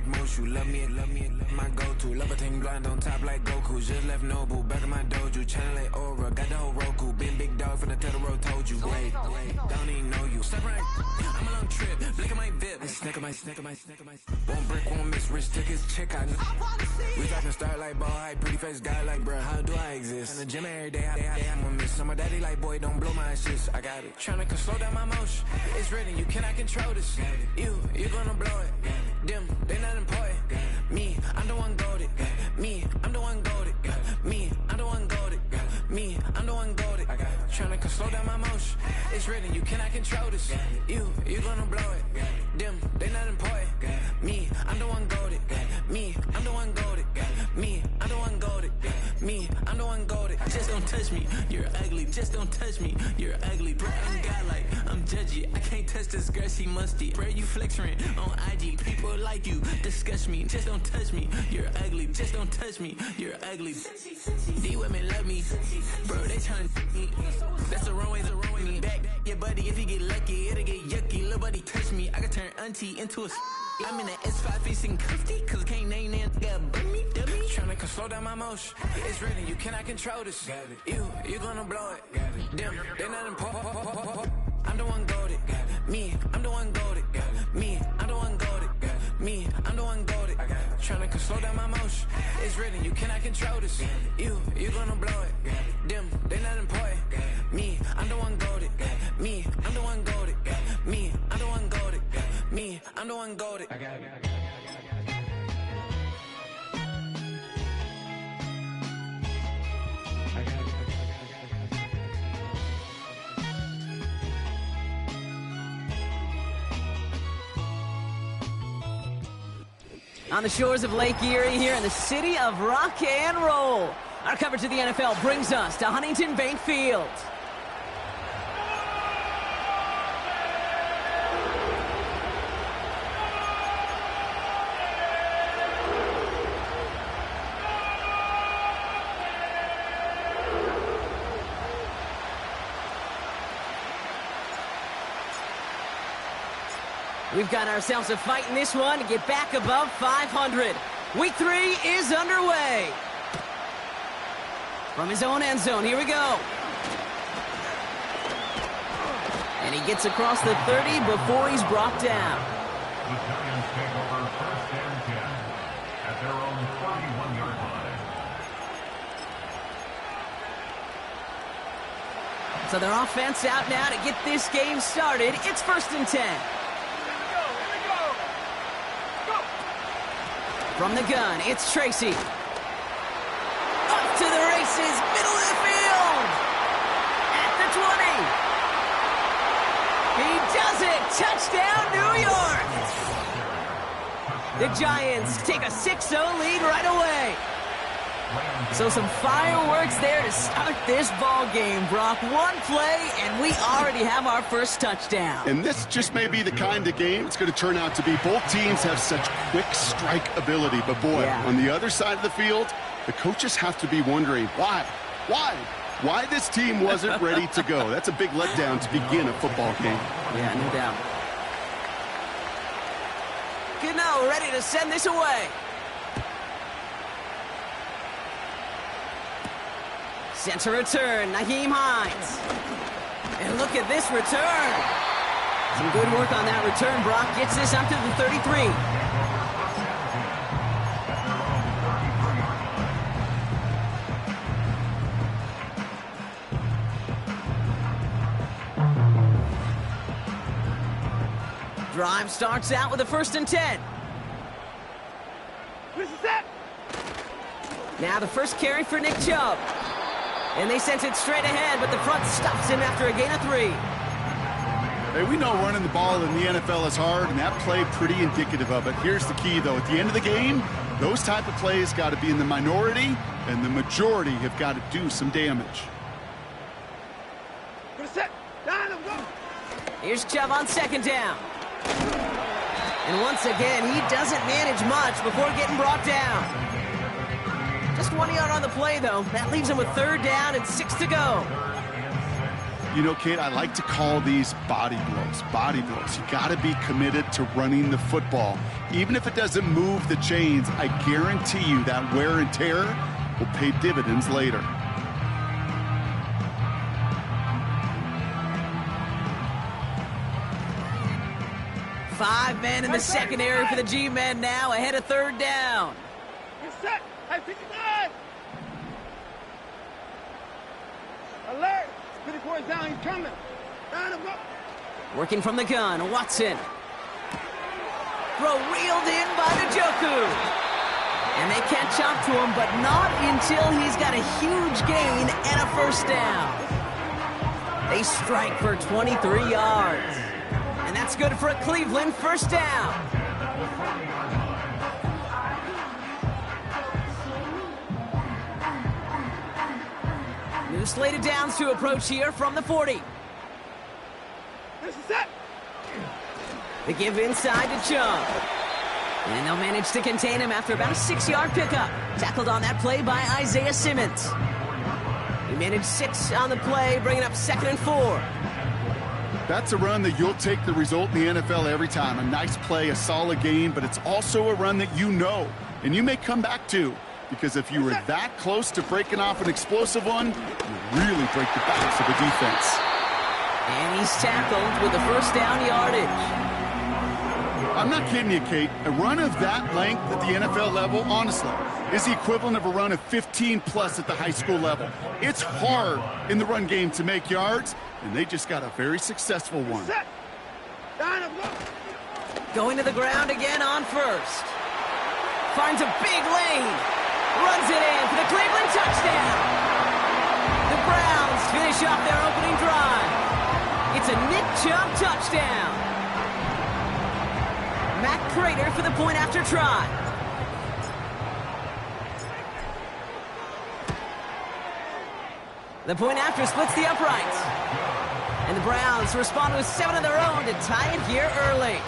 like Mushu. Love me, my go-to. Levitating blind on top like Goku. Just left Nobu, back in my dojo. Channel like Aura, got the whole Roku. Been big dog from the Totoro, told you. Wait, don't even know you. Step right, I'm a long trip. Blick at my VIP. Snicker my. One brick, one miss. Rich took his chick, I know. We talking start like ball hype. Pretty face guy like, bruh, how do I exist? In the gym every day, I'm a miss. I'm a daddy like, boy, don't blow my assist. I got it. Tryna slow down my motion. It's written, you cannot control this. You gonna blow it. Them, they not important. Me, I'm the one goated. Me, I'm the one goated. Me, I'm the one goated. Me, I'm the one goated. Tryna slow down my motion. It's written, you cannot control this. You gonna blow it. Them, they not important. Me, I'm the one goated. Me, I'm the one goated. Me, I'm the one goated. Me, I'm the one goated. Just don't touch me, you're ugly. Just don't touch me, you're ugly. Bro, I'm godlike, I'm judgy. I can't touch this girl, she musty. Bro, you flexing on IG. People like you disgust me. Just don't touch me, you're ugly. Just don't touch me, you're ugly. These women love me, bro. They trying to me. That's the wrong way. Back your buddy, if you get lucky, it'll get yucky. Little buddy touch me, I can turn auntie into a. I'm in the S5 facing comfy, cause I can't name that got dummy. Tryna slow down my motion. It's written, you cannot control this. You gonna blow it. Them, they not important. I'm the one goated. Me, I'm the one goated. Me, I'm the one goated. Me, I'm the one goated. Tryna slow down my motion. It's written, you cannot control this. You gonna blow it. Them, they not important. Me, I'm the one goated. Me, I'm the one goated. Me, I'm the one goated. Me, I'm the one goated. On the shores of Lake Erie here in the city of rock and roll. Our coverage of the NFL brings us to Huntington Bank Field. We've got ourselves a fight in this one to get back above 500. Week 3 is underway. From his own end zone, here we go. And he gets across the 30 before he's brought down. The Giants take over first and 10 at their own 41-yard line. So their offense out now to get this game started. It's first and 10. From the gun, it's Tracy. Up to the races, middle of the field. At the 20. He does it. Touchdown, New York. The Giants take a 6-0 lead right away. So some fireworks there to start this ball game, Brock. One play, and we already have our first touchdown. And this just may be the kind of game it's going to turn out to be. Both teams have such quick strike ability. But, boy, on the other side of the field, the coaches have to be wondering, why this team wasn't ready to go. That's a big letdown to begin a football game. Yeah, no doubt. Gano ready to send this away. Center return, Nyheim Hines. And look at this return. Some good work on that return. Brock gets this up to the 33. Drive starts out with a first and 10. Now the first carry for Nick Chubb. And they sent it straight ahead, but the front stops him after a gain of 3. Hey, we know running the ball in the NFL is hard, and that play pretty indicative of it. Here's the key, though. At the end of the game, those type of plays got to be in the minority, and the majority have got to do some damage. Here's Chubb on second down. And once again, he doesn't manage much before getting brought down. Just 1 yard on the play, though. That leaves him with third down and 6 to go. You know, Kate, I like to call these body blows. Body blows. You got to be committed to running the football. Even if it doesn't move the chains, I guarantee you that wear and tear will pay dividends later. Five men in the secondary for the G-men now, ahead of third down. You're set. High 59. Alert. 54 is down. He's coming. Down him up. Working from the gun, Watson. Throw reeled in by Njoku. And they catch up to him, but not until he's got a huge gain and a first down. They strike for 23 yards. And that's good for a Cleveland first down. New slated downs to approach here from the 40. This is it. The give inside to Chung. And they'll manage to contain him after about a 6-yard pickup. Tackled on that play by Isaiah Simmons. He managed 6 on the play, bringing up 2nd and 4. That's a run that you'll take the result in the NFL every time. A nice play, a solid game, but it's also a run that you know, and you may come back to, because if you were that close to breaking off an explosive one, you really break the backs of the defense. And he's tackled with the first down yardage. I'm not kidding you, Kate. A run of that length at the NFL level, honestly, is the equivalent of a run of 15-plus at the high school level. It's hard in the run game to make yards, and they just got a very successful one. Going to the ground again on first. Finds a big lane. Runs it in for the Cleveland touchdown. The Browns finish off their opening drive. It's a Nick Chubb touchdown. Matt Prater for the point after try. The point after splits the uprights. And the Browns respond with 7 of their own to tie it here early.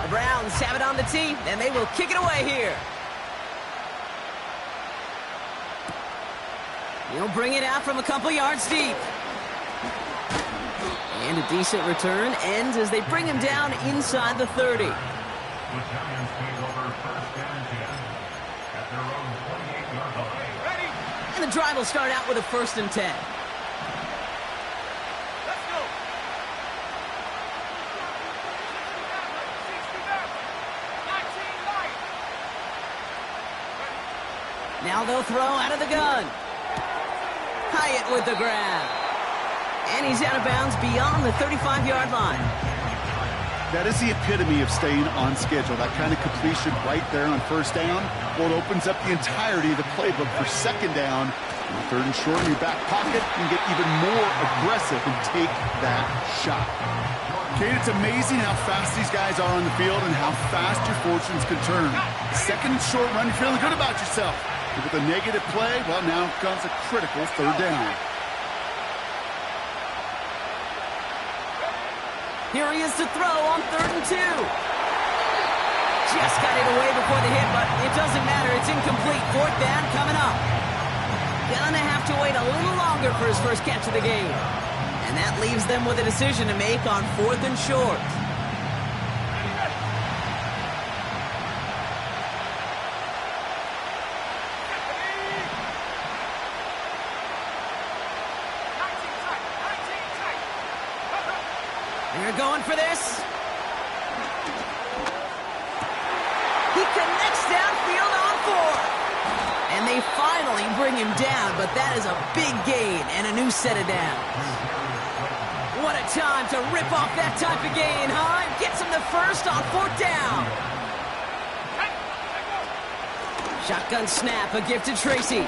The Browns have it on the tee, and they will kick it away here. He'll bring it out from a couple yards deep. And a decent return ends as they bring him down inside the 30. The Giants take over first and 10 at their own 28-yard line. Ready? And the drive will start out with a 1st and 10. Let's go. Now they'll throw out of the gun. Hyatt with the grab. And he's out of bounds beyond the 35-yard line. That is the epitome of staying on schedule. That kind of completion right there on first down. Well, it opens up the entirety of the playbook for second down. And 3rd and short in your back pocket, you can get even more aggressive and take that shot. Kate, it's amazing how fast these guys are on the field and how fast your fortunes can turn. 2nd and short run, you're feeling good about yourself. But with a negative play, well, now comes a critical 3rd down. Here he is to throw on 3rd and 2. Just got it away before the hit, but it doesn't matter. It's incomplete. 4th down coming up. Gonna have to wait a little longer for his first catch of the game. And that leaves them with a decision to make on 4th and short. They're going for this. He connects downfield on 4. And they finally bring him down, but that is a big gain and a new set of downs. What a time to rip off that type of gain, huh? Gets him the first on 4th down. Shotgun snap, a gift to Tracy.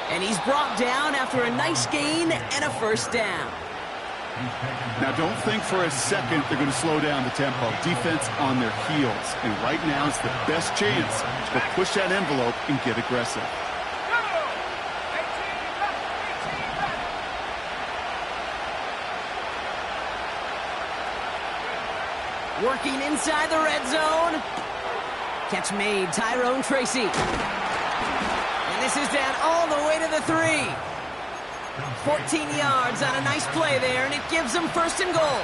And he's brought down after a nice gain and a first down. Now, don't think for a second they're going to slow down the tempo. Defense on their heels. And right now is the best chance to push that envelope and get aggressive. Working inside the red zone. Catch made, Tyrone Tracy. This is down all the way to the 3. 14 yards on a nice play there, and it gives them first and goal.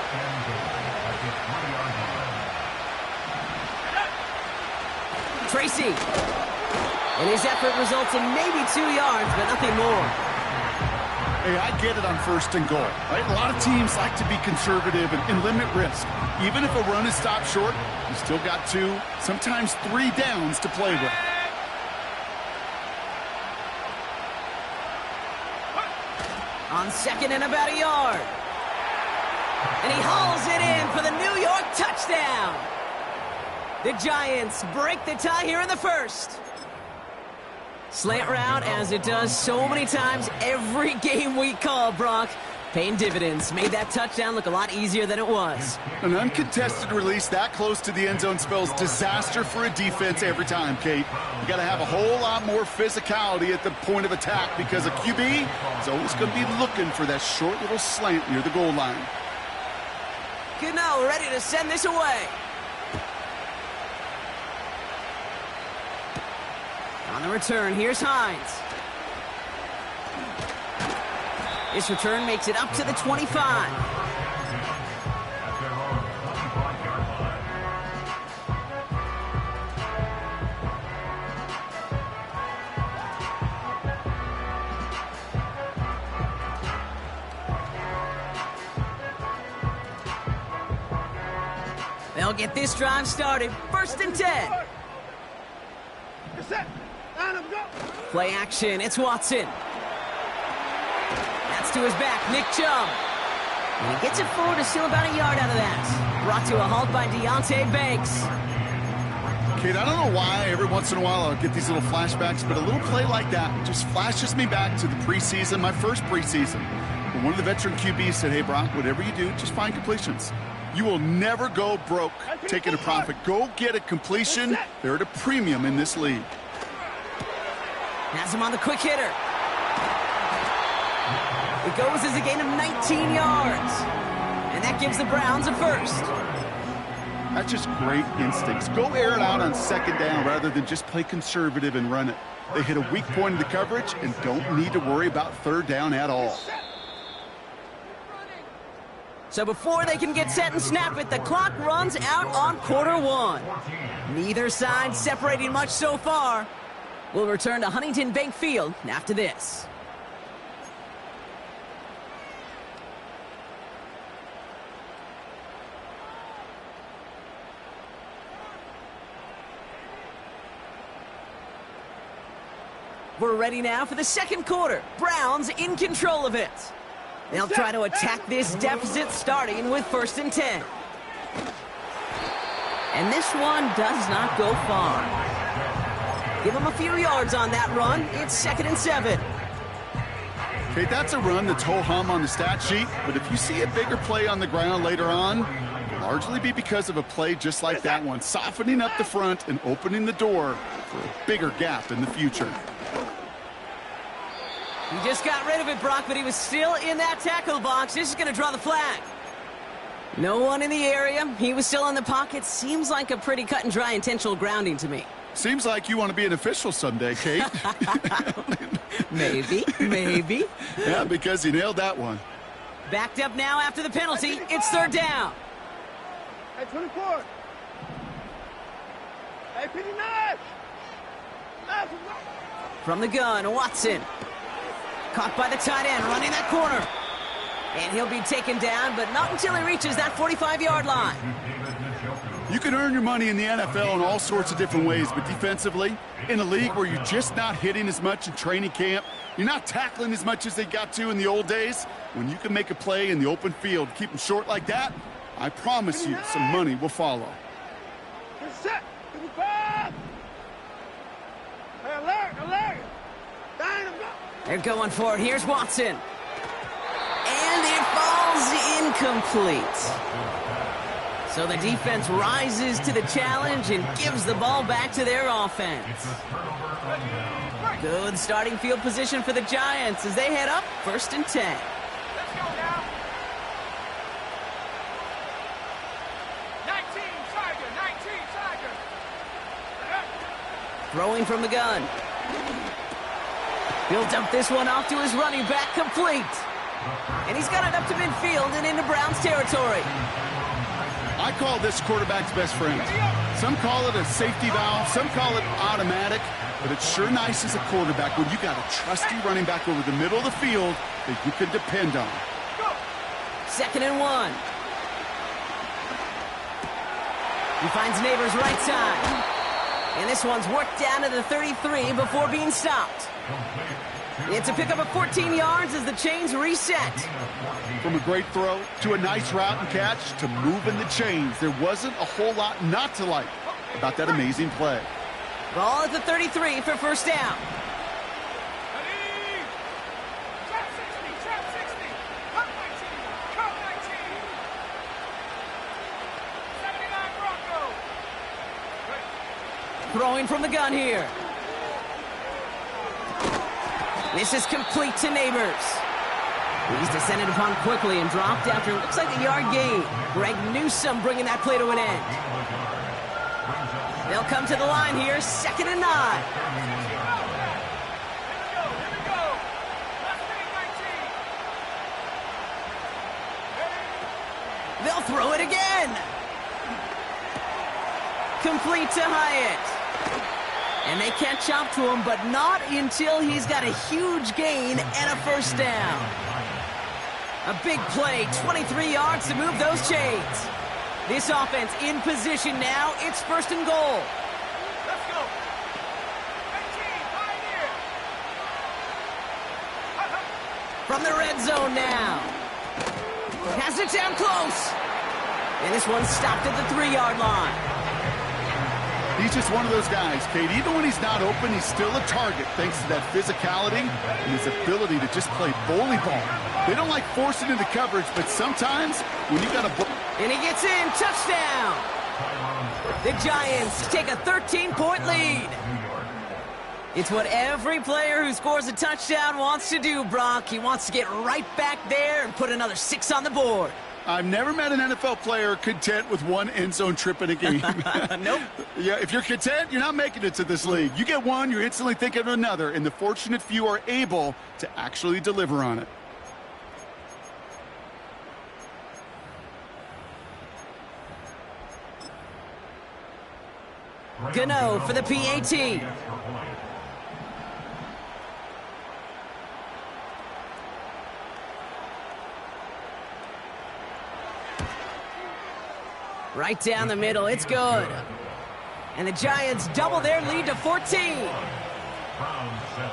Tracy. And his effort results in maybe 2 yards, but nothing more. Hey, I get it on first and goal, right? A lot of teams like to be conservative and limit risk. Even if a run is stopped short, you still got 2, sometimes 3 downs to play with. On second and about a yard. And he hauls it in for the New York touchdown. The Giants break the tie here in the first. Slant route, as it does so many times every game we call, Brock. Paying dividends. Made that touchdown look a lot easier than it was. An uncontested release that close to the end zone spells disaster for a defense every time, Kate. You got to have a whole lot more physicality at the point of attack because a QB is always going to be looking for that short little slant near the goal line. Good now, ready to send this away. On the return, here's Hines. This return makes it up to the 25. They'll get this drive started. First and 10. Play action, it's Watson. That's to his back, Nick Chubb. And he gets it forward to steal about a yard out of that. Brought to a halt by Deonte Banks. Kate, I don't know why every once in a while I'll get these little flashbacks, but a little play like that just flashes me back to the preseason, my first preseason. When one of the veteran QBs said, hey, Brock, whatever you do, just find completions. You will never go broke taking a profit. Go get a completion. They're at a premium in this league. Has him on the quick hitter. It goes as a gain of 19 yards. And that gives the Browns a first. That's just great instincts. Go air it out on second down rather than just play conservative and run it. They hit a weak point in the coverage and don't need to worry about third down at all. So before they can get set and snap it, the clock runs out on quarter one. Neither side separating much so far. We'll return to Huntington Bank Field after this. We're ready now for the second quarter. Browns in control of it. They'll try to attack this deficit starting with first and 10. And this one does not go far. Give them a few yards on that run. It's second and 7. Okay, that's a run that's ho-hum on the stat sheet, but if you see a bigger play on the ground later on, it'll largely be because of a play just like that one, softening up the front and opening the door for a bigger gap in the future. He just got rid of it, Brock, but he was still in that tackle box. This is going to draw the flag. No one in the area. He was still in the pocket. Seems like a pretty cut and dry intentional grounding to me. Seems like you want to be an official someday, Kate. Maybe. Yeah, because you nailed that one. Backed up now after the penalty. It's third down. Hey, 24. Hey, 59. From the gun, Watson. Caught by the tight end, running that corner. And he'll be taken down, but not until he reaches that 45-yard line. You can earn your money in the NFL in all sorts of different ways, but defensively, in a league where you're just not hitting as much in training camp, you're not tackling as much as they got to in the old days, when you can make a play in the open field, keep them short like that, I promise you some money will follow. Set. 55. Hey, alert. They're going for it. Here's Watson. And it falls incomplete. So the defense rises to the challenge and gives the ball back to their offense. Good starting field position for the Giants as they head up first and 10. Let's go now. 19 Tiger. 19 Tiger. Throwing from the gun. He'll dump this one off to his running back, complete. And he's got it up to midfield and into Browns territory. I call this quarterback's best friend. Some call it a safety valve, some call it automatic, but it's sure nice as a quarterback when you got a trusty running back over the middle of the field that you can depend on. 2nd and 1. He finds Neighbors right side. And this one's worked down to the 33 before being stopped. It's a pickup of 14 yards as the chains reset. From a great throw to a nice route and catch to moving the chains, there wasn't a whole lot not to like about that amazing play. Ball at the 33 for first down. Throwing from the gun here. This is complete to Neighbors. He's descended upon quickly and dropped after looks like a yard gain. Greg Newsome bringing that play to an end. They'll come to the line here, 2nd and 9. They'll throw it again. Complete to Hyatt. And they catch up to him, but not until he's got a huge gain and a first down. A big play, 23 yards to move those chains. This offense in position now. It's 1st and goal. Let's go. 18, right here. From the red zone now. Has it down close. And this one's stopped at the 3-yard line. He's just one of those guys, Kate. Even when he's not open, he's still a target thanks to that physicality and his ability to just play bully ball. They don't like forcing into coverage, but sometimes when you got a... And he gets in, touchdown! The Giants take a 13-point lead. It's what every player who scores a touchdown wants to do, Brock. He wants to get right back there and put another 6 on the board. I've never met an NFL player content with one end zone trip in a game. Nope. Yeah, if you're content, you're not making it to this league. You get one, you're instantly thinking of another, and the fortunate few are able to actually deliver on it. Gano for the PAT. Right down the middle, it's good. And the Giants double their lead to 14. Round 7.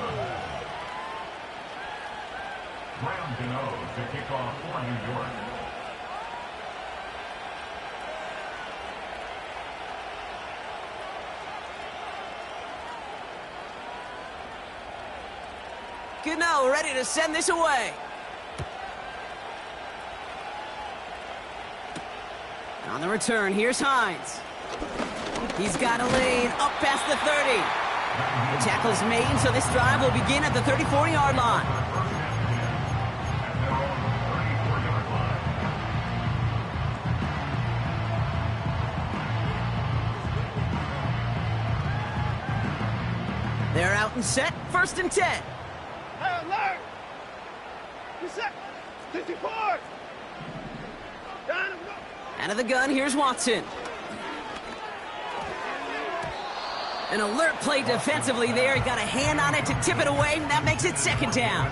Graham Gano to kick off for New York. Gano ready to send this away. On the return, here's Hines. He's got a lane up past the 30. The tackle's made, so this drive will begin at the 34-yard line. They're out and set, 1st and 10. Hey, alert! You set. 54. Down and go. Out of the gun, here's Watson. An alert play defensively there. He got a hand on it to tip it away, and that makes it 2nd down.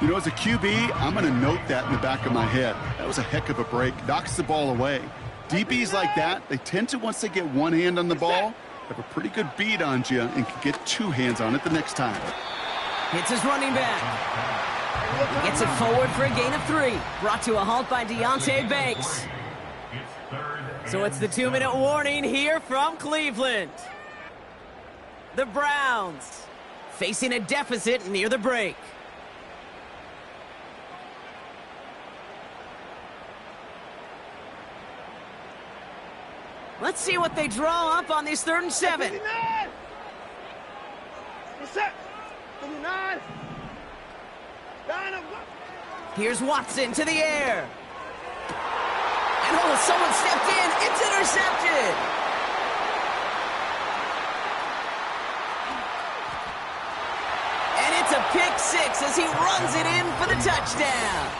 You know, as a QB, I'm going to note that in the back of my head. That was a heck of a break. Knocks the ball away. DBs like that, they tend to, once they get one hand on the ball, have a pretty good beat on you and can get 2 hands on it the next time. Hits his running back. He gets it forward for a gain of 3. Brought to a halt by Deonte Banks. So it's the 2-minute warning here from Cleveland. The Browns facing a deficit near the break. Let's see what they draw up on this 3rd and 7. 59. You set. 59. Down and go. Here's Watson to the air. And oh, someone stepped in. It's intercepted. And pick six as he runs it in for the touchdown.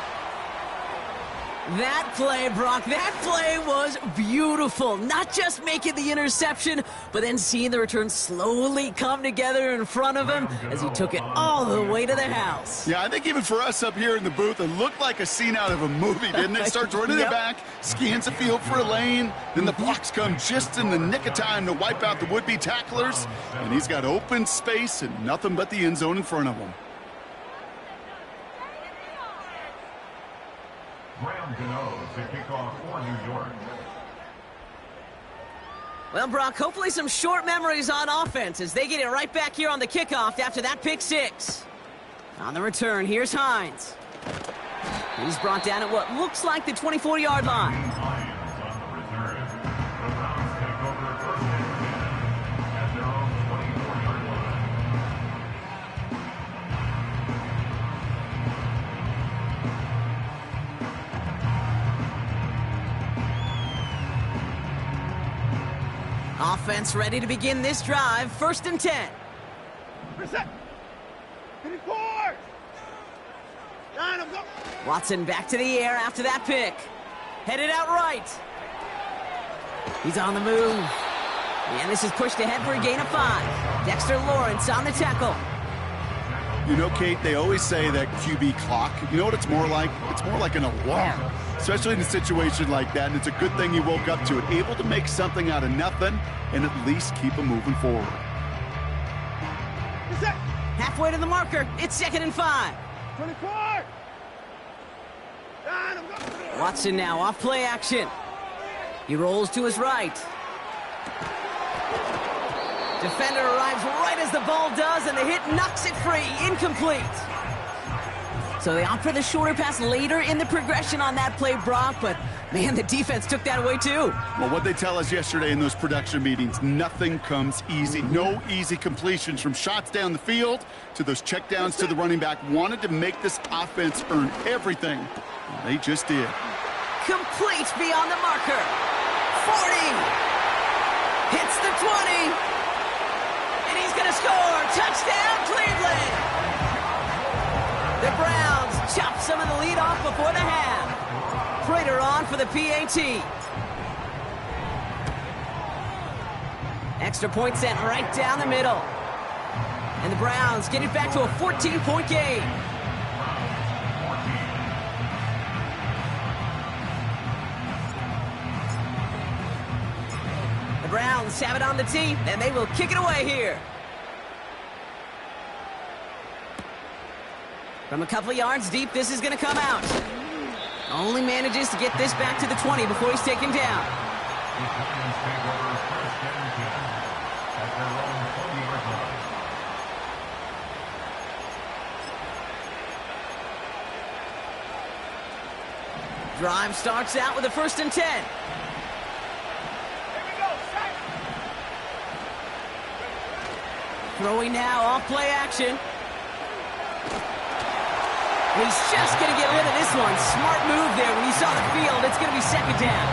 That play, Brock, that play was beautiful. Not just making the interception, but then seeing the return slowly come together in front of him as he took it all the way to the house. Yeah, I think even for us up here in the booth, it looked like a scene out of a movie, didn't it? Starts running it back, scans the field for a lane, then the blocks come just in the nick of time to wipe out the would-be tacklers, and he's got open space and nothing but the end zone in front of him. Graham Gano to kick off for New York. Well, Brock, hopefully some short memories on offense as they get it right back here on the kickoff after that pick six. On the return, here's Hines. He's brought down at what looks like the 24-yard line. Lions on the return. The Browns take over first and 10 at their own 24-yard line. Offense ready to begin this drive. First and 10. Reset. 54. Line him, go. Watson back to the air after that pick. Headed out right. He's on the move. And this is pushed ahead for a gain of 5. Dexter Lawrence on the tackle. You know, Kate, they always say that QB clock, you know what it's more like? It's more like an alarm, especially in a situation like that, and it's a good thing he woke up to it, able to make something out of nothing and at least keep him moving forward. Reset. Halfway to the marker. It's second and 5. 24. Line him, go. Watson now off play action. He rolls to his right. Defender arrives right as the ball does, and the hit knocks it free. Incomplete. So they opt for the shorter pass later in the progression on that play, Brock, but man, the defense took that away too. Well, what they tell us yesterday in those production meetings, nothing comes easy. No easy completions from shots down the field to those checkdowns to the running back. Wanted to make this offense earn everything. And they just did. Complete beyond the marker. 40. Hits the 20. And he's going to score. Touchdown, Cleveland. The Browns chop some of the lead off before the half. Prater on for the PAT. Extra point sent right down the middle. And the Browns get it back to a 14-point game. The Browns have it on the tee, and they will kick it away here. From a couple of yards deep, this is going to come out. Only manages to get this back to the 20 before he's taken down. The Lions take over first and 10 at their own 20-yard line. Drive starts out with a first and 10. Throwing now off play action. He's just going to get rid of this one. Smart move there. When you saw the field, it's going to be second down.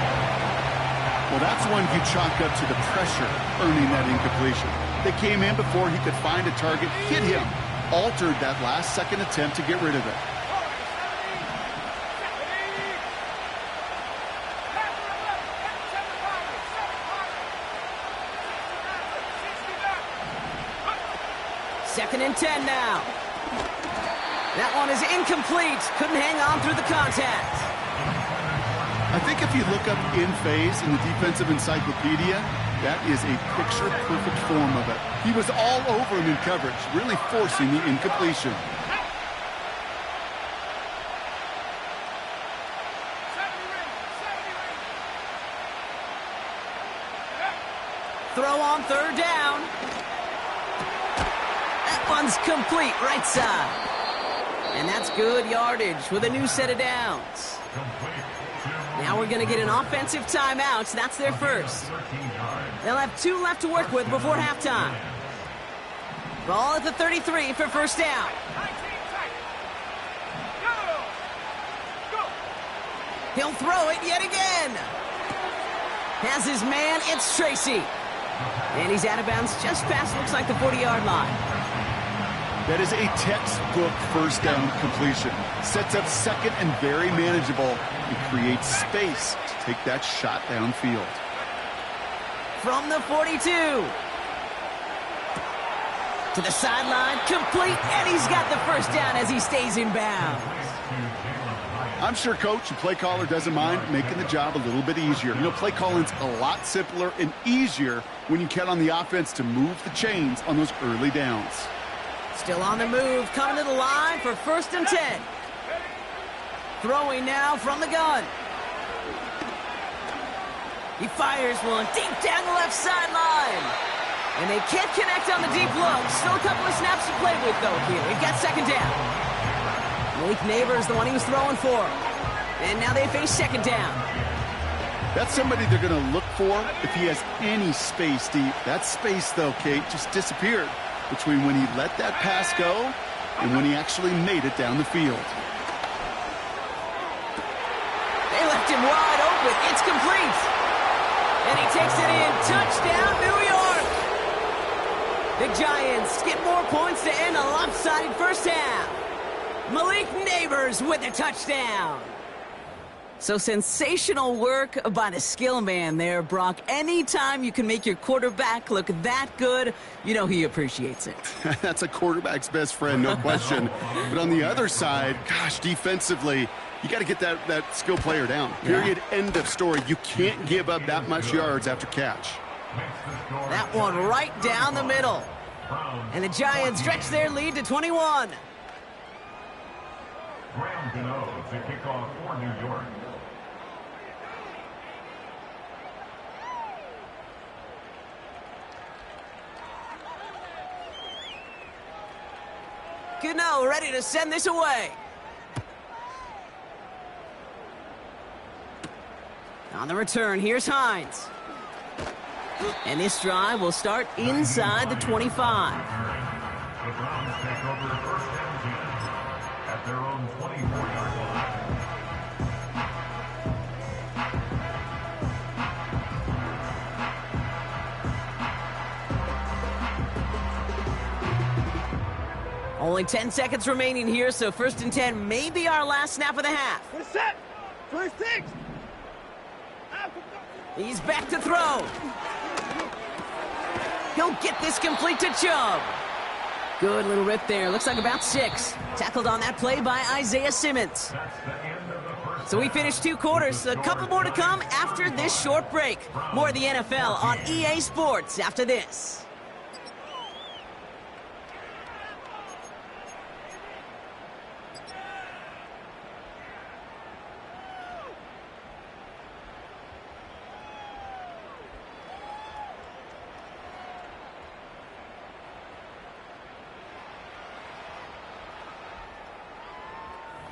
Well, that's one you chalk up to the pressure earning that incompletion. They came in before he could find a target, hit him, altered that last-second attempt to get rid of it. Second and 10 now. That one is incomplete. Couldn't hang on through the contact. I think if you look up in phase in the defensive encyclopedia, that is a picture-perfect form of it. He was all over him in coverage, really forcing the incompletion. Throw on third down. That one's complete, right side. And that's good yardage with a new set of downs. Now we're going to get an offensive timeout. So that's their first. They'll have 2 left to work with before halftime. Ball at the 33 for first down. He'll throw it yet again. Has his man, it's Tracy. And he's out of bounds just past, looks like, the 40-yard line. That is a textbook first down completion. Sets up second and very manageable and creates space to take that shot downfield. From the 42. To the sideline, complete, and he's got the first down as he stays in bounds. I'm sure coach and play caller doesn't mind making the job a little bit easier. You know, play calling's a lot simpler and easier when you count on the offense to move the chains on those early downs. Still on the move, coming to the line for 1st and 10. Throwing now from the gun. He fires one deep down the left sideline. And they can't connect on the deep look. Still a couple of snaps to play with, though, here. They've got 2nd down. Malik Neighbors, the one he was throwing for. And now they face 2nd down. That's somebody they're going to look for if he has any space deep. That space, though, Kate, just disappeared between when he let that pass go and when he actually made it down the field. They left him wide open. It's complete. And he takes it in. Touchdown, New York. The Giants get more points to end a lopsided first half. Malik Neighbors with a touchdown. So sensational work by the skill man there, Brock. Anytime you can make your quarterback look that good, you know he appreciates it. That's a quarterback's best friend, no question. But on the other side, gosh, defensively, you got to get that skill player down. Period. Yeah. End of story. You can't give up that much yards after catch. That one right down the middle. And the Giants stretch their lead to 21. Graham Gano to kick off for New York. Gano ready to send this away. On the return, here's Hines. And this drive will start inside the 25. The Browns take over 1st and 10 at their own 24-yard line. Only 10 seconds remaining here, so 1st and 10 may be our last snap of the half. Set. 26. He's back to throw. He'll get this complete to Chubb. Good little rip there. Looks like about 6. Tackled on that play by Isaiah Simmons. So we finished 2 quarters. A couple more to come after this short break. More of the NFL on EA Sports after this.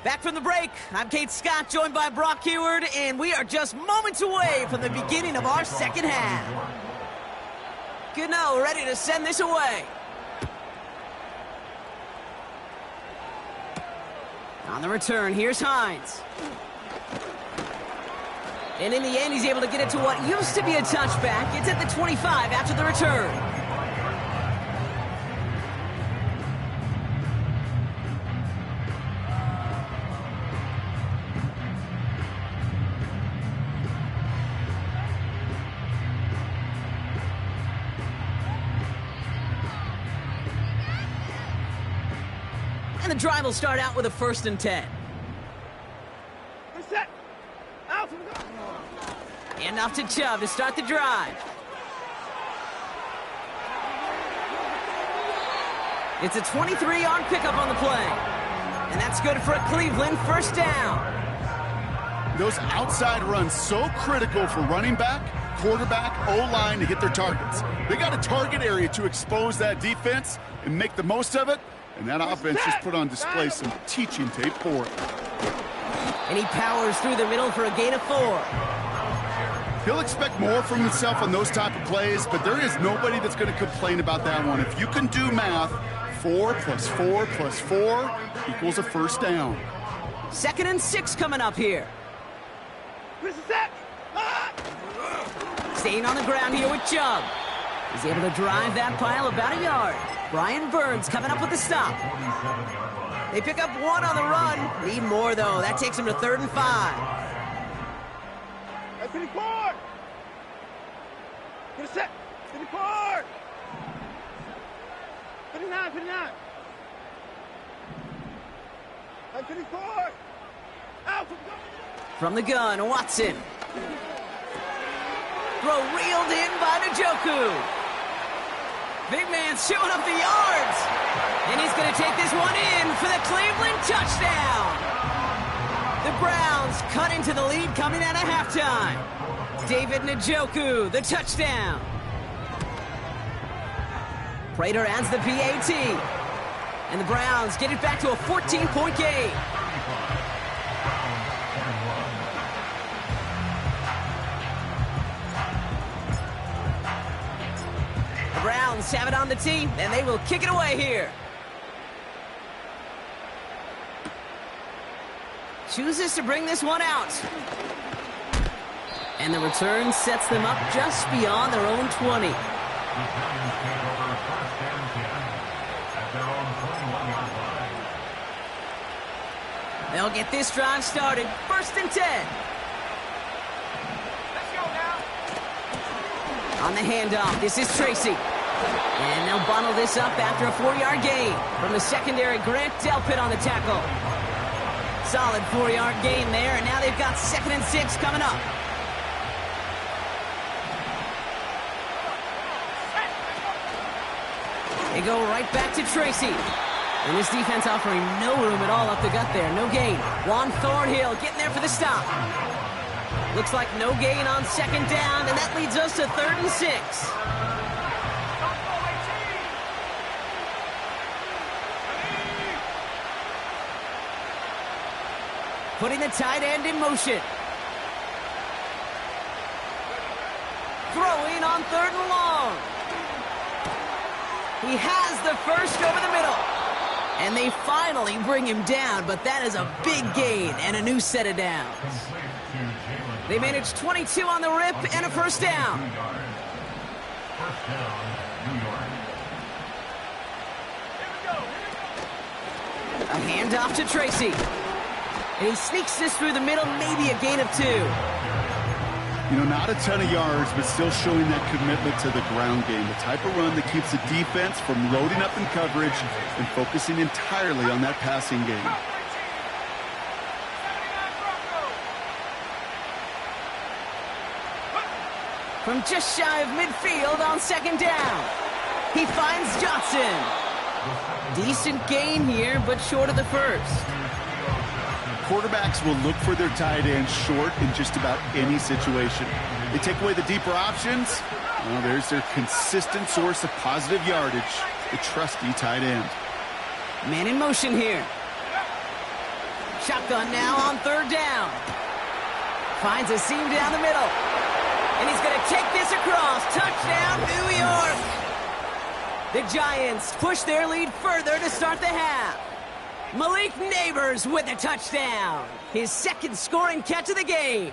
Back from the break, I'm Kate Scott, joined by Brock Huard, and we are just moments away from the beginning of our 2nd half. Gano ready to send this away. On the return, here's Hines. And in the end, he's able to get it to what used to be a touchback. It's at the 25 after the return. And the drive will start out with a 1st and 10. Set. Out. And off to Chubb to start the drive. It's a 23-yard pickup on the play. And that's good for a Cleveland 1st down. Those outside runs so critical for running back, quarterback, O-line to hit their targets. They got a target area to expose that defense and make the most of it. And that offense just put on display some teaching tape for it. And he powers through the middle for a gain of 4. He'll expect more from himself on those type of plays, but there is nobody that's going to complain about that one. If you can do math, 4 plus 4 plus 4 equals a 1st down. 2nd and 6 coming up here. Staying on the ground here with Chubb. He's able to drive that pile about a yard. Brian Burns coming up with the stop. They pick up 1 on the run. Need more, though. That takes them to 3rd and 5. Hey, 54! Get a set! 54! 59, 59! Hey, 54! Out! From the gun, Watson. Throw reeled in by Njoku. Big man's showing up the yards. And he's going to take this one in for the Cleveland touchdown. The Browns cut into the lead coming out of halftime. David Njoku, the touchdown. Prater adds the PAT. And the Browns get it back to a 14-point game. The Browns have it on the tee, and they will kick it away here. Chooses to bring this one out. And the return sets them up just beyond their own 20. They'll get this drive started. 1st and 10. Let's go now. On the handoff, this is Tracy. And they'll bundle this up after a 4-yard gain. From the secondary, Grant Delpit on the tackle. Solid 4-yard gain there, and now they've got 2nd and 6 coming up. They go right back to Tracy. And this defense offering no room at all up the gut there. No gain. Juan Thornhill getting there for the stop. Looks like no gain on 2nd down, and that leads us to 3rd and 6. Putting the tight end in motion. Throwing on 3rd and long. He has the first over the middle. And they finally bring him down, but that is a big gain and a new set of downs. They managed 22 on the rip and a 1st down. A handoff to Tracy. And he sneaks this through the middle, maybe a gain of 2. You know, not a ton of yards, but still showing that commitment to the ground game. The type of run that keeps the defense from loading up in coverage and focusing entirely on that passing game. From just shy of midfield on 2nd down. He finds Johnson. Decent gain here, but short of the 1st. Quarterbacks will look for their tight end short in just about any situation. They take away the deeper options. Well, there's their consistent source of positive yardage, the trusty tight end. Man in motion here. Shotgun now on 3rd down. Finds a seam down the middle. And he's going to take this across. Touchdown, New York. The Giants push their lead further to start the half. Malik Neighbors with a touchdown. His 2nd scoring catch of the game.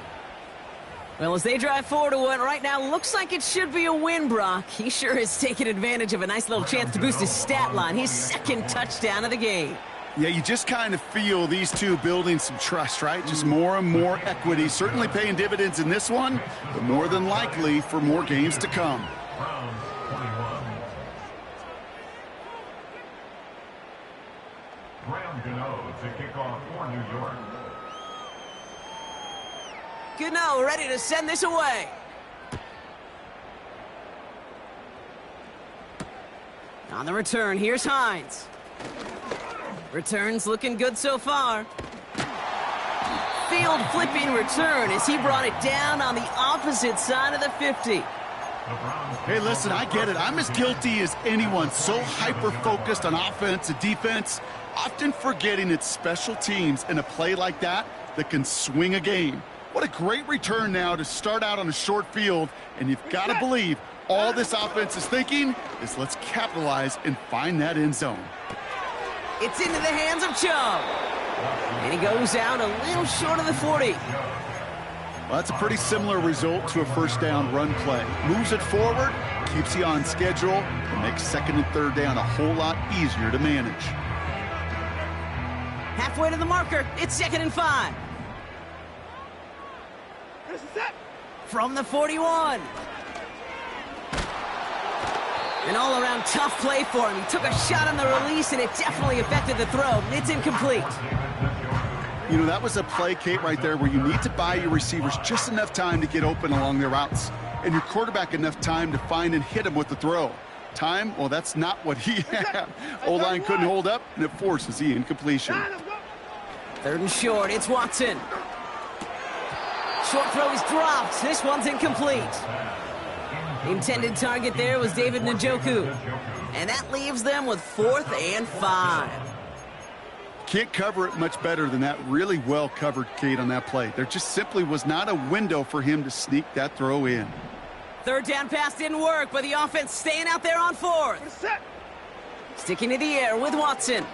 Well, as they drive forward to what right now looks like it should be a win, Brock. He sure has taken advantage of a nice little chance to boost his stat line. His 2nd touchdown of the game. Yeah, you just kind of feel these two building some trust, right? Just more and more equity. Certainly paying dividends in this one, but more than likely for more games to come. Graham Gano to kick off for New York. Gano ready to send this away. On the return, here's Hines. Returns looking good so far. Field flipping return as he brought it down on the opposite side of the 50. Hey, listen, I get it. I'm as guilty as anyone. So hyper-focused on offense and defense, often forgetting it's special teams in a play like that that can swing a game. What a great return now to start out on a short field, and you've got to believe all this offense is thinking is let's capitalize and find that end zone. It's into the hands of Chubb. And he goes out a little short of the 40. Well, that's a pretty similar result to a 1st down run play. Moves it forward, keeps you on schedule, and makes second and third down a whole lot easier to manage. Halfway to the marker, it's 2nd and 5. From the 41. An all-around tough play for him. He took a shot on the release, and it definitely affected the throw. It's incomplete. You know, that was a play, Kate, right there, where you need to buy your receivers just enough time to get open along their routes, and your quarterback enough time to find and hit him with the throw. Time, well, that's not what he had. O-line couldn't hold up, and it forces the incompletion. 3rd and short, it's Watson. Short throw is dropped. This one's incomplete. Intended target there was David Njoku. And that leaves them with 4th and 5. Can't cover it much better than that. Really well covered, Kate, on that play. There just simply was not a window for him to sneak that throw in. 3rd down pass didn't work, but the offense staying out there on 4th. Sticking to the air with Watson.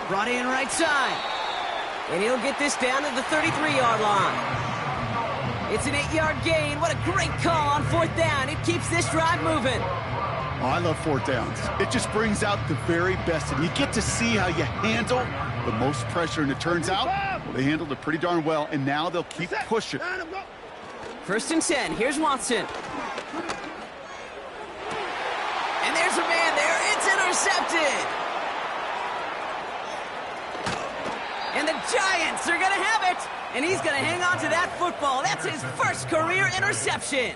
Brought in right side. And he'll get this down to the 33-yard line. It's an 8-yard gain. What a great call on 4th down. It keeps this drive moving. Oh, I love 4th downs. It just brings out the very best, and you get to see how you handle the most pressure, and it turns out, well, they handled it pretty darn well, and now they'll keep pushing. 1st and 10. Here's Watson. And there's a man there. It's intercepted. And the Giants are going to have it. And he's going to hang on to that football. That's his first career interception.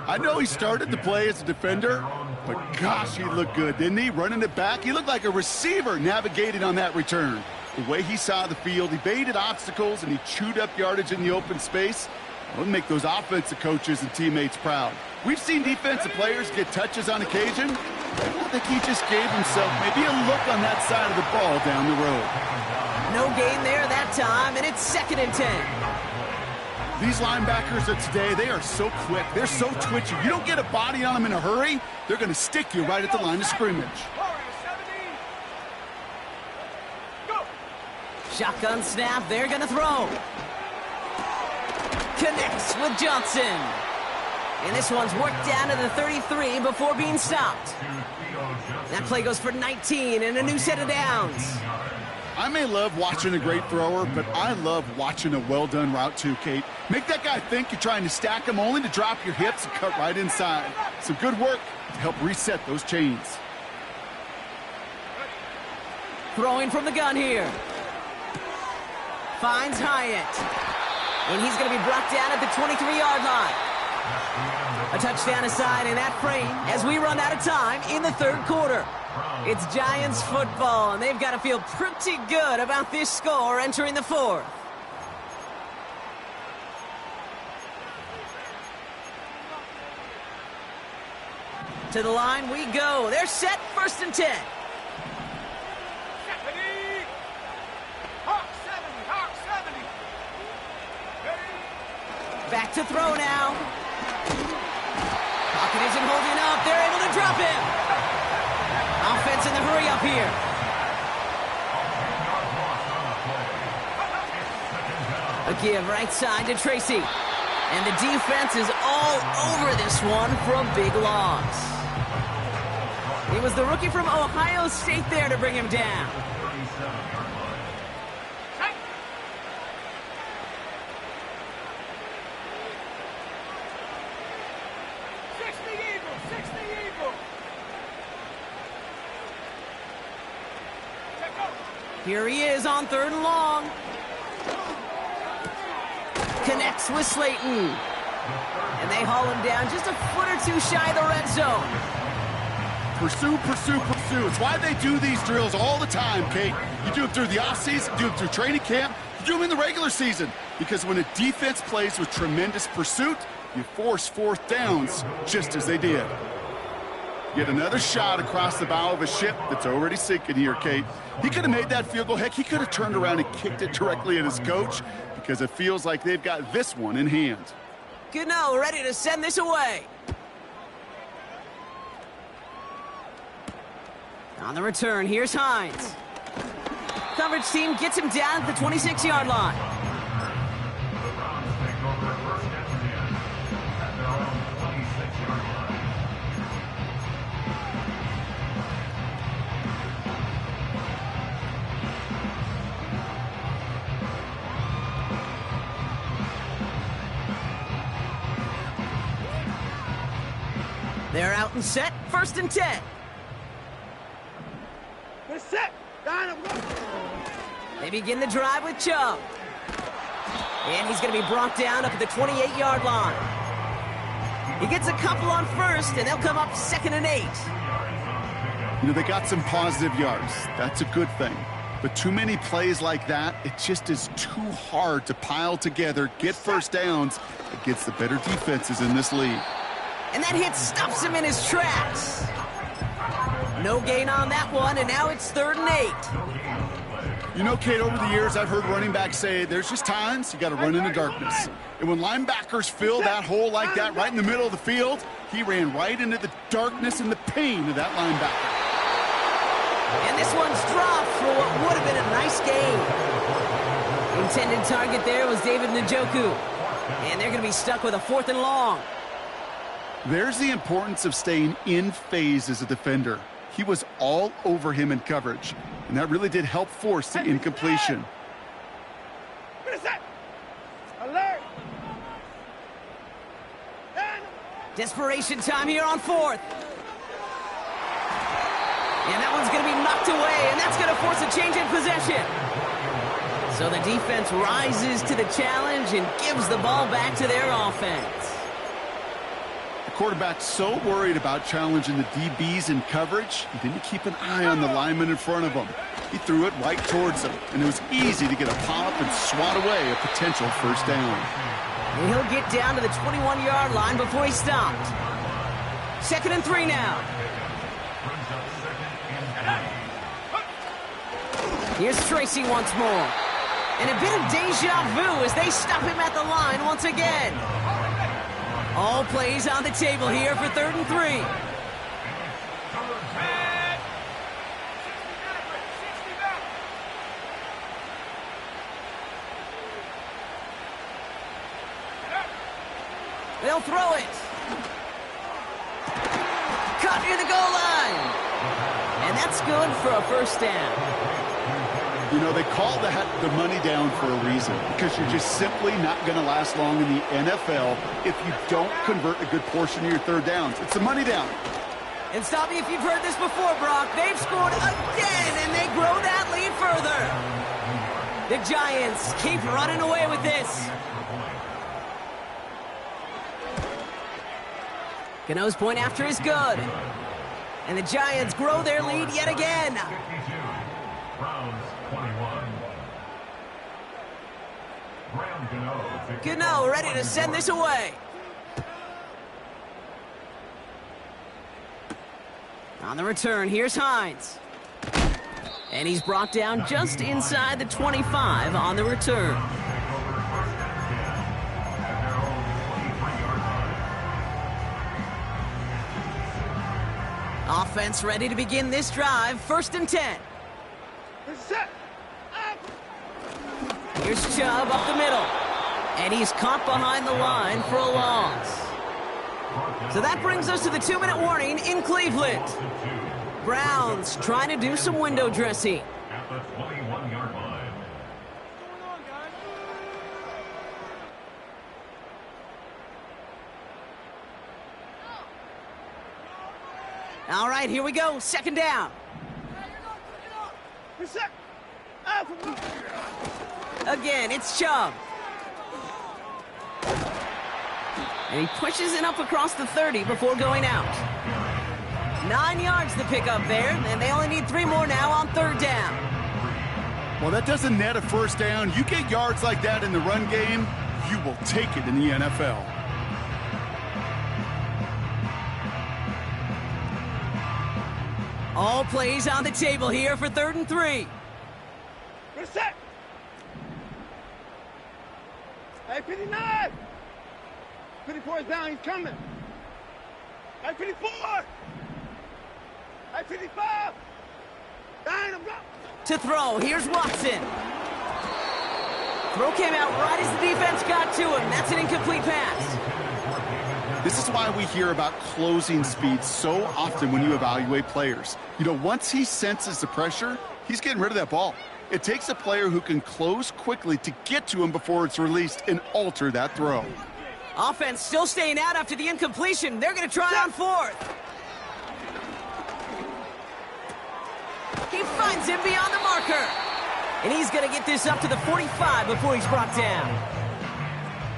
I know he started the play as a defender, but gosh, he looked good, didn't he? Running it back, he looked like a receiver navigating on that return. The way he saw the field, he baited obstacles, and he chewed up yardage in the open space. It'll make those offensive coaches and teammates proud. We've seen defensive players get touches on occasion. I think he just gave himself maybe a look on that side of the ball down the road. No gain there that time, and it's 2nd and 10. These linebackers of today, they are so quick. They're so twitchy. You don't get a body on them in a hurry, they're going to stick you right at the line of scrimmage. Shotgun snap, they're going to throw. Connects with Johnson. And this one's worked down to the 33 before being stopped. That play goes for 19 and a new set of downs. I may love watching a great thrower, but I love watching a well-done route too, Kate. Make that guy think you're trying to stack him only to drop your hips and cut right inside. Some good work to help reset those chains. Throwing from the gun here. Finds Hyatt. And he's going to be brought down at the 23-yard line. A touchdown aside in that frame as we run out of time in the 3rd quarter. It's Giants football, and they've got to feel pretty good about this score entering the 4th. To the line we go. They're set, 1st and 10. Back to throw now. Pocket isn't holding up. They're able to drop him. Offense in the hurry up here. A give right side to Tracy. And the defense is all over this one for a big loss. It was the rookie from Ohio State there to bring him down. Here he is on 3rd and long. Connects with Slayton. And they haul him down just a foot or two shy of the red zone. Pursue, pursue, pursue. It's why they do these drills all the time, Kate. You do them through the offseason, do them through training camp, you do them in the regular season. Because when a defense plays with tremendous pursuit, you force 4th downs just as they did. Get another shot across the bow of a ship that's already sinking here, Kate. He could have made that field goal. Heck, he could have turned around and kicked it directly at his coach because it feels like they've got this one in hand. Gano ready to send this away. On the return, here's Hines. Coverage team gets him down at the 26-yard line. They're out and set, 1st and 10. Get set. Line up, go. They begin the drive with Chubb. And he's going to be brought down up at the 28-yard line. He gets a couple on 1st, and they'll come up 2nd and 8. You know, they got some positive yards. That's a good thing. But too many plays like that, it just is too hard to pile together, get first downs against the better defenses in this league. And that hit stops him in his tracks. No gain on that one, and now it's 3rd and 8. You know, Kate, over the years, I've heard running backs say there's just times you got to run in the darkness. And when linebackers fill that hole like that right in the middle of the field, he ran right into the darkness and the pain of that linebacker. And this one's dropped for what would have been a nice gain. Intended target there was David Njoku. And they're going to be stuck with a 4th and long. There's the importance of staying in phase as a defender. He was all over him in coverage, and that really did help force the incompletion. Alert. Desperation time here on 4th. And that one's going to be knocked away, and that's going to force a change in possession. So the defense rises to the challenge and gives the ball back to their offense. The quarterback's so worried about challenging the DBs in coverage, he didn't keep an eye on the lineman in front of him. He threw it right towards him, and it was easy to get a pop and swat away a potential first down. And he'll get down to the 21-yard line before he stopped. 2nd and 3 now. Here's Tracy once more. And a bit of deja vu as they stop him at the line once again. All plays on the table here for 3rd and 3. They'll throw it. Caught near the goal line. And that's good for a first down. You know, they call that the money down for a reason, because you're just simply not going to last long in the NFL if you don't convert a good portion of your third downs. It's the money down. And stop me if you've heard this before, Brock. They've scored again, and they grow that lead further. The Giants keep running away with this. Gano's point after is good. And the Giants grow their lead yet again. Gano ready to send this away. On the return, here's Hines. And he's brought down just inside the 25 on the return. Offense ready to begin this drive, 1st and 10. Here's Chubb up the middle. And he's caught behind the line for a loss. So that brings us to the 2-minute warning in Cleveland. Browns trying to do some window dressing. At the 21-yard line. All right, here we go. 2nd down. Again, it's Chubb. And he pushes it up across the 30 before going out. 9 yards to pick up there, and they only need 3 more now on 3rd down. Well, that doesn't net a first down. You get yards like that in the run game, you will take it in the NFL. All plays on the table here for 3rd and 3. Set. Hey, 59. 54 is down. He's coming. Hey, 54. Hey, 55. Down him. To throw, here's Watson. Throw came out right as the defense got to him. That's an incomplete pass. This is why we hear about closing speed so often when you evaluate players. You know, once he senses the pressure, he's getting rid of that ball. It takes a player who can close quickly to get to him before it's released and alter that throw. Offense still staying out after the incompletion. They're going to try on fourth. He finds him beyond the marker. And he's going to get this up to the 45 before he's brought down.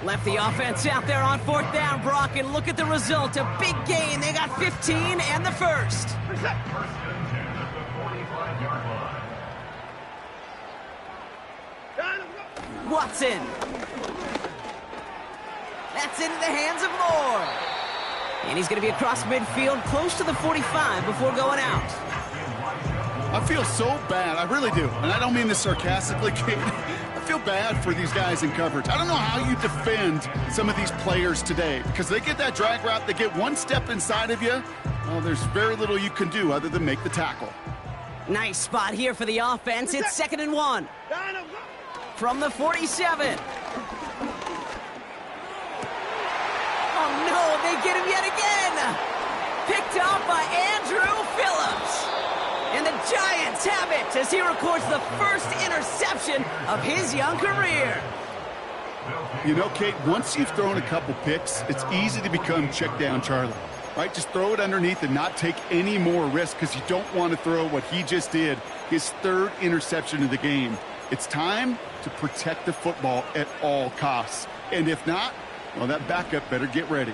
Left the offense out there on fourth down, Brock, and look at the result. A big gain. They got 15 and the first. First and 10 at the 45-yard line. Watson. That's into the hands of Moore. And he's going to be across midfield, close to the 45 before going out. I feel so bad. I really do. And I don't mean this sarcastically, Kate. I feel bad for these guys in coverage. I don't know how you defend some of these players today because they get that drag route, they get one step inside of you. Well, there's very little you can do other than make the tackle. Nice spot here for the offense. It's 2nd and 1. From the 47. Oh, no, they get him yet again. Picked off by Andrew Phillips. And the Giants have it as he records the first interception of his young career. You know, Kate, once you've thrown a couple picks, it's easy to become check down Charlie, right? Just throw it underneath and not take any more risk because you don't want to throw what he just did, his third interception of the game. It's time to protect the football at all costs. And if not, well, that backup better get ready.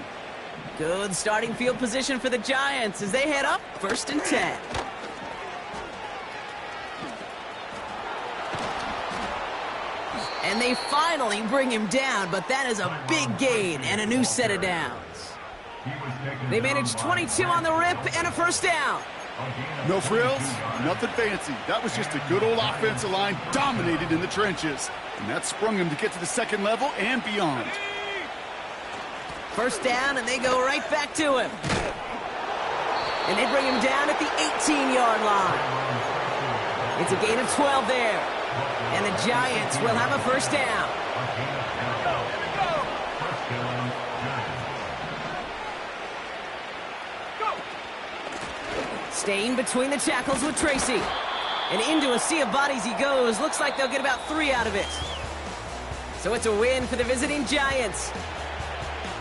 Good starting field position for the Giants as they head up 1st and 10. And they finally bring him down, but that is a big gain and a new set of downs. They managed 22 on the rip and a first down. No frills, nothing fancy. That was just a good old offensive line dominated in the trenches. And that sprung him to get to the second level and beyond. First down, and they go right back to him. And they bring him down at the 18-yard line. It's a gain of 12 there. And the Giants will have a first down. Staying between the tackles with Tracy. And into a sea of bodies he goes. Looks like they'll get about 3 out of it. So it's a win for the visiting Giants.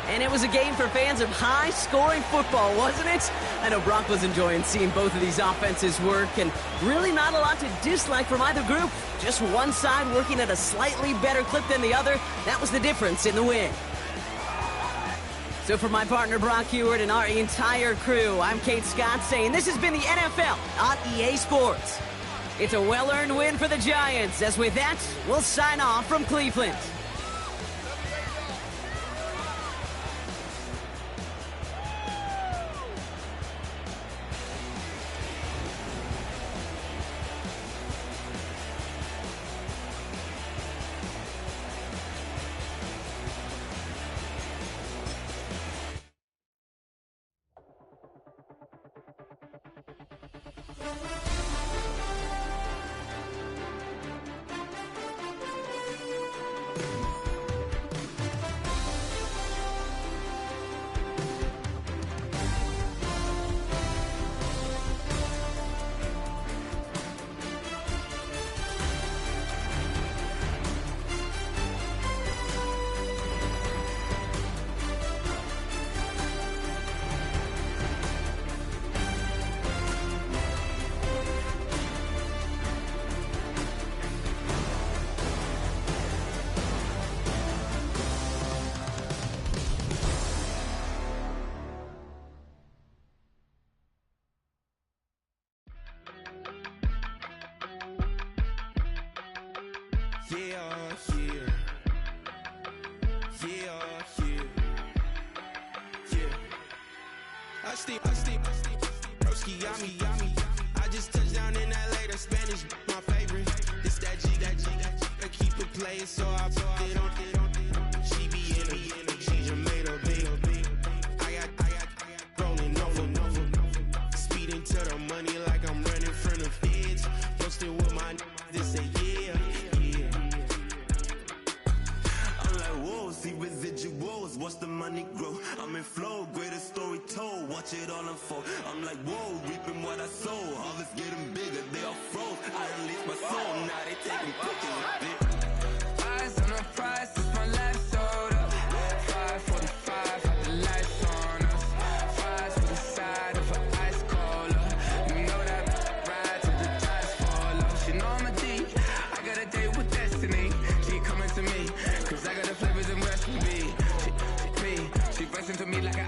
And it was a game for fans of high-scoring football, wasn't it? I know Brock was enjoying seeing both of these offenses work, and really not a lot to dislike from either group. Just one side working at a slightly better clip than the other. That was the difference in the win. So for my partner Brock Huard and our entire crew, I'm Kate Scott saying this has been the NFL on EA Sports. It's a well-earned win for the Giants, as with that, we'll sign off from Cleveland. I just touched down in LA, the Spanish, my favorite. This that G, I keep it playing, so I put it on. She be in it, she just made a big. I got rolling over, speeding to the money like I'm running from the feds. Posting with my this say yeah. I'm like, whoa, see residuals, watch the money grow. I'm in flow, greatest story told, watch it all unfold. I'm like, whoa, reaping what I sow, harvest getting bigger, they all froze. I release my soul, now they taking pictures of it. Eyes on the prize, it's my last soda. 5 for the I got a date with destiny. She coming to me, cause I got the flavors and recipe. She burst into me like an